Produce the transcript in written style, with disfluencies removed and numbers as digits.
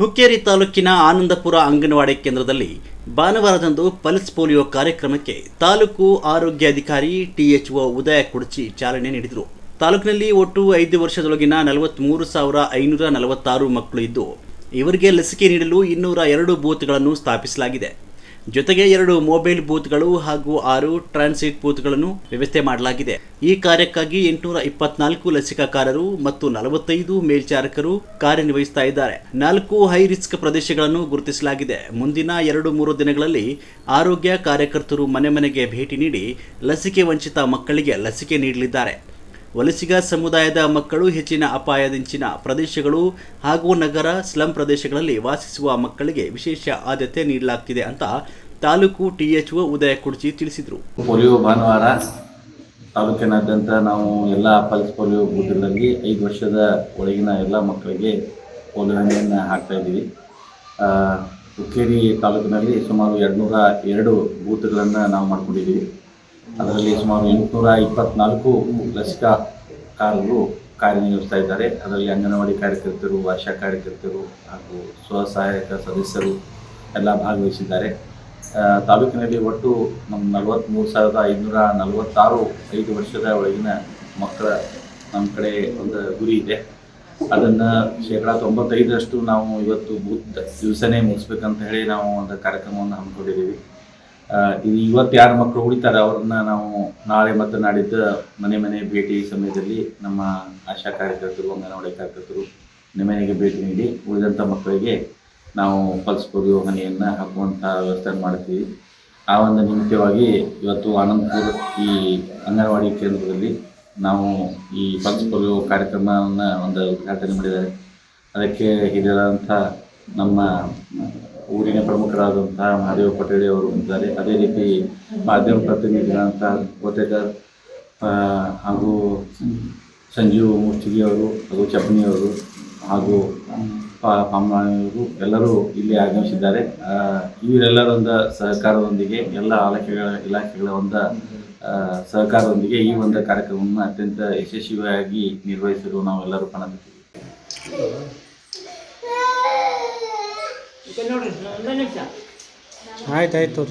ಹುಕ್ಕೇರಿ ತಾಲೂಕಿನ ಆನಂದಪುರ ಅಂಗನವಾಡಿ ಕೇಂದ್ರದಲ್ಲಿ ಭಾನುವಾರದಂದು ಪಲ್ಸ್ ಪೋಲಿಯೋ ಕಾರ್ಯಕ್ರಮಕ್ಕೆ ತಾಲೂಕು ಆರೋಗ್ಯಾಧಿಕಾರಿ THO ಉದಯ ಕುಡಚಿ ಚಾಲನೆ ನೀಡಿದರು. ತಾಲೂಕಿನಲ್ಲಿ ಒಟ್ಟು 5 ವರ್ಷದೊಳಗಿನ 43,546 ಮಕ್ಕಳು ಇದ್ದು, ಇವರಿಗೆ ಲಸಿಕೆ ನೀಡಲು 202 ಬೂತ್ಗಳನ್ನು ಸ್ಥಾಪಿಸಲಾಗಿದೆ. ಜೊತೆಗೆ 2 ಮೊಬೈಲ್ ಬೂತ್ಗಳು ಹಾಗೂ 6 ಟ್ರಾನ್ಸಿಟ್ ಬೂತ್ಗಳನ್ನು ವ್ಯವಸ್ಥೆ ಮಾಡಲಾಗಿದೆ. ಈ ಕಾರ್ಯಕ್ಕಾಗಿ 824 ಲಸಿಕಾಕಾರರು ಮತ್ತು 45 ಮೇಲ್ಚಾರಕರು ಕಾರ್ಯನಿರ್ವಹಿಸ್ತಾ ಇದ್ದಾರೆ. 4 ಹೈ ರಿಸ್ಕ್ ಪ್ರದೇಶಗಳನ್ನು ಗುರುತಿಸಲಾಗಿದೆ. ಮುಂದಿನ 2-3 ದಿನಗಳಲ್ಲಿ ಆರೋಗ್ಯ ಕಾರ್ಯಕರ್ತರು ಮನೆ ಮನೆಗೆ ಭೇಟಿ ನೀಡಿ ಲಸಿಕೆ ವಂಚಿತ ಮಕ್ಕಳಿಗೆ ಲಸಿಕೆ ನೀಡಲಿದ್ದಾರೆ. ವಲಸಿಗ ಸಮುದಾಯದ ಮಕ್ಕಳು, ಹೆಚ್ಚಿನ ಅಪಾಯದಿಂಚಿನ ಪ್ರದೇಶಗಳು ಹಾಗೂ ನಗರ ಸ್ಲಂ ಪ್ರದೇಶಗಳಲ್ಲಿ ವಾಸಿಸುವ ಮಕ್ಕಳಿಗೆ ವಿಶೇಷ ಆದ್ಯತೆ ನೀಡಲಾಗುತ್ತಿದೆ ಅಂತ ತಾಲೂಕು THO ಉದಯ ಕುಡಚಿ ತಿಳಿಸಿದರು. ಪೋಲಿಯೋ ಭಾನುವಾರ ತಾಲೂಕಿನಾದ್ಯಂತ ನಾವು ಎಲ್ಲ ಪಲ್ಸ್ ಪೋಲಿಯೋ ಬೂತ್ಗಳಲ್ಲಿ 5 ವರ್ಷದ ಒಳಗಿನ ಎಲ್ಲ ಮಕ್ಕಳಿಗೆ ಪೋಲಿಯೋ ಹನಿಯನ್ನು ಹಾಕ್ತಾ ಇದ್ದೀವಿ. ಹುಕ್ಕೇರಿ ತಾಲೂಕಿನಲ್ಲಿ ಸುಮಾರು 202 ಬೂತ್ಗಳನ್ನು ನಾವು ಮಾಡ್ಕೊಂಡಿದ್ದೀವಿ. ಅದರಲ್ಲಿ ಸುಮಾರು 824 ಲಸಿಕಾಕಾರರು ಕಾರ್ಯನಿರ್ವಹಿಸ್ತಾ ಇದ್ದಾರೆ. ಅದರಲ್ಲಿ ಅಂಗನವಾಡಿ ಕಾರ್ಯಕರ್ತರು, ಆಶಾ ಕಾರ್ಯಕರ್ತರು ಹಾಗೂ ಸ್ವಸಹಾಯಕ ಸದಸ್ಯರು ಎಲ್ಲ ಭಾಗವಹಿಸಿದ್ದಾರೆ. ತಾಲೂಕಿನಲ್ಲಿ ಒಟ್ಟು ನಮ್ಮ 43,546 5 ವರ್ಷದ ಒಳಗಿನ ಮಕ್ಕಳ ನಮ್ಮ ಕಡೆ ಒಂದು ಗುರಿ ಇದೆ. ಅದನ್ನು 95% ನಾವು ಇವತ್ತು ಬೂತ್ ದಿವಸನೇ ಮುಗಿಸ್ಬೇಕಂತ ಹೇಳಿ ನಾವು ಒಂದು ಕಾರ್ಯಕ್ರಮವನ್ನು ಹಮ್ಮಿಕೊಂಡಿದ್ದೀವಿ. ಇವತ್ತು ಯಾರು ಮಕ್ಕಳು ಉಳಿತಾರೆ ಅವ್ರನ್ನ ನಾವು ನಾಳೆ ಮತ್ತು ನಾಡಿದ್ದು ಮನೆ ಭೇಟಿ ಸಮಯದಲ್ಲಿ ನಮ್ಮ ಆಶಾ ಕಾರ್ಯಕರ್ತರು, ಅಂಗನವಾಡಿ ಕಾರ್ಯಕರ್ತರು ಮನೆಗೆ ಭೇಟಿ ನೀಡಿ ಉಳಿದಂಥ ಮಕ್ಕಳಿಗೆ ನಾವು ಪಲ್ಸ್ ಪೋಲಿಯೋ ಹನಿಯನ್ನು ಹಾಕುವಂಥ ವ್ಯವಸ್ಥೆ ಮಾಡ್ತೀವಿ. ಆ ಒಂದು ನಿಮಿತ್ತವಾಗಿ ಇವತ್ತು ಆನಂದಪುರ ಈ ಅಂಗನವಾಡಿ ಕೇಂದ್ರದಲ್ಲಿ ನಾವು ಈ ಪಲ್ಸ್ ಪೋಲಿಯೋ ಕಾರ್ಯಕ್ರಮವನ್ನು ಒಂದು ಉದ್ಘಾಟನೆ ಮಾಡಿದ್ದಾರೆ. ಅದಕ್ಕೆ ಹಿರಿಯರಾದಂಥ ನಮ್ಮ ಊರಿನ ಪ್ರಮುಖರಾದಂತಹ ಮಹಾದೇವ ಪಟೇಳಿ ಅವರು ಇದ್ದಾರೆ. ಅದೇ ರೀತಿ ಮಾಧ್ಯಮ ಪ್ರತಿನಿಧಿಗಳಂಥ ಕೋಟೇಕರ್ ಹಾಗೂ ಸಂಜೀವ್ ಮುಷ್ಟಿಗಿ ಅವರು ಹಾಗೂ ಚಪ್ಪಣಿಯವರು ಹಾಗೂ ಪಾಮ್ನಾಣಿಯವರು ಎಲ್ಲರೂ ಇಲ್ಲಿ ಆಗಮಿಸಿದ್ದಾರೆ. ಇವರೆಲ್ಲರೊಂದು ಸಹಕಾರದೊಂದಿಗೆ ಎಲ್ಲ ಇಲಾಖೆಗಳ ಒಂದು ಸಹಕಾರದೊಂದಿಗೆ ಈ ಒಂದು ಕಾರ್ಯಕ್ರಮವನ್ನು ಅತ್ಯಂತ ಯಶಸ್ವಿಯಾಗಿ ನಿರ್ವಹಿಸಲು ನಾವೆಲ್ಲರೂ ಕಾಣುತ್ತೀವಿ. ಆಯ್ತು